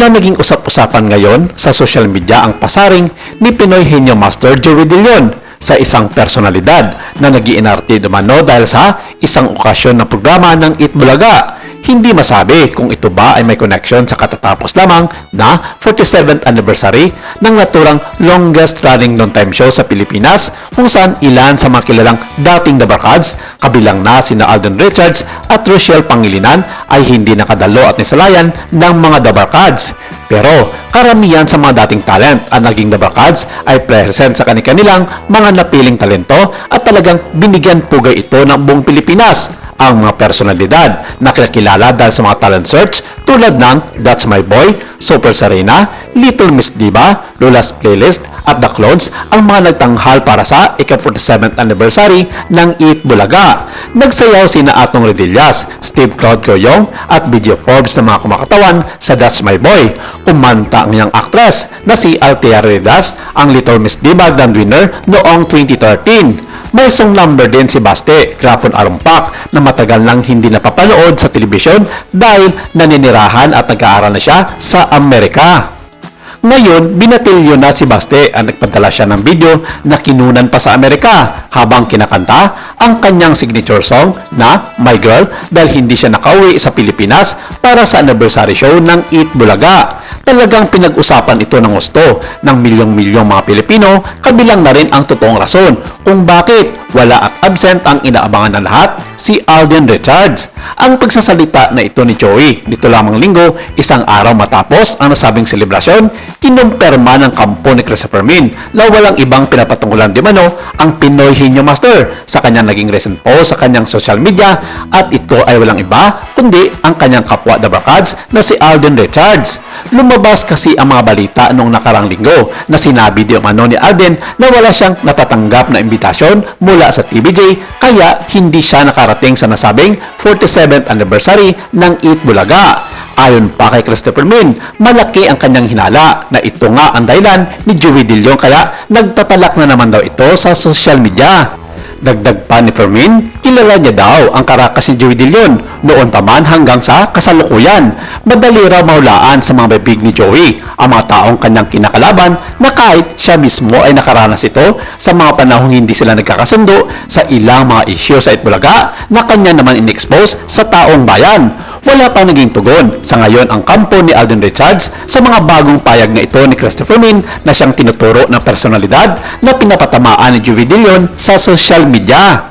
Tila naging usap-usapan ngayon sa social media ang pasaring ni Pinoy Henyo Master Joey De Leon sa isang personalidad na nag-iinarte dumano dahil sa isang okasyon ng programa ng Eat Bulaga. Hindi masabi kung ito ba ay may connection sa katatapos lamang na 47th anniversary ng naturang longest running noontime show sa Pilipinas kung saan ilan sa mga kilalang dating Dabarkads, kabilang na sina Alden Richards at Rochelle Pangilinan ay hindi nakadalo at nisalayan ng mga Dabarkads. Pero karamihan sa mga dating talent at naging Dabarkads ay present sa kanilang mga napiling talento at talagang binigyan pugay ito ng buong Pilipinas. Ang mga personalidad na kilala dahil sa mga talent search tulad ng That's My Boy, Super Serena, Little Miss Diva, Lola's Playlist at The Clones ang mga nagtanghal para sa ika-47th anniversary ng Eat Bulaga. Nagsayaw sina Atong Redillas, Steve Claude Coyong at BJ Forbes na mga kumakatawan sa That's My Boy. Kumanta ang iyang actress na si Althea Reyes, ang Little Miss Diva Grand Winner noong 2013. May song number din si Baste, Grafon Arumpak, na matagal nang hindi napapanood sa telebisyon dahil naninirahan at nag-aaral na siya sa Amerika. Ngayon, binatilyo na si Baste at nagpadala siya ng video na kinunan pa sa Amerika habang kinakanta ang kanyang signature song na My Girl dahil hindi siya nakauwi sa Pilipinas para sa anniversary show ng Eat Bulaga. Talagang pinag-usapan ito ng gusto ng milyong-milyong mga Pilipino, kabilang na rin ang totoong rason kung bakit wala at absent ang inaabangan ng lahat, si Alden Richards. Ang pagsasalita na ito ni Joey dito lamang linggo, isang araw matapos ang nasabing selebrasyon, kinumpirma ng kampo ni Christopher Min na walang ibang pinapatungkulan di mano ang Pinoy Henyo Master sa kanyang naging recent post sa kanyang social media at ito ay walang iba kundi ang kanyang kapwa Dabarkads na si Alden Richards. Lumabas kasi ang mga balita noong nakarang linggo na sinabi di umano ni Alden na wala siyang natatanggap na imbitasyon mula sa TVJ kaya hindi siya nakarating sa nasabing 47th anniversary ng Eat Bulaga. Ayon pa kay Christopher Min, malaki ang kanyang hinala na ito nga ang dahilan ni Joey De Leon kaya nagtatalak na naman daw ito sa social media. Dagdag pa ni Fermin, kilala niya daw ang karakas ni Joey De Leon noon pa man hanggang sa kasalukuyan. Madali raw mahulaan sa mga bibig ni Joey ang mga taong kanyang kinakalaban na kahit siya mismo ay nakaranas ito sa mga panahong hindi sila nagkakasundo sa ilang mga isyu sa Eat Bulaga na kanya naman in-expose sa taong bayan. Wala pa naging tugon sa ngayon ang kampo ni Alden Richards sa mga bagong payag na ito ni Christopher Min na siyang tinuturo ng personalidad na pinapatamaan ni Joey De Leon sa social media.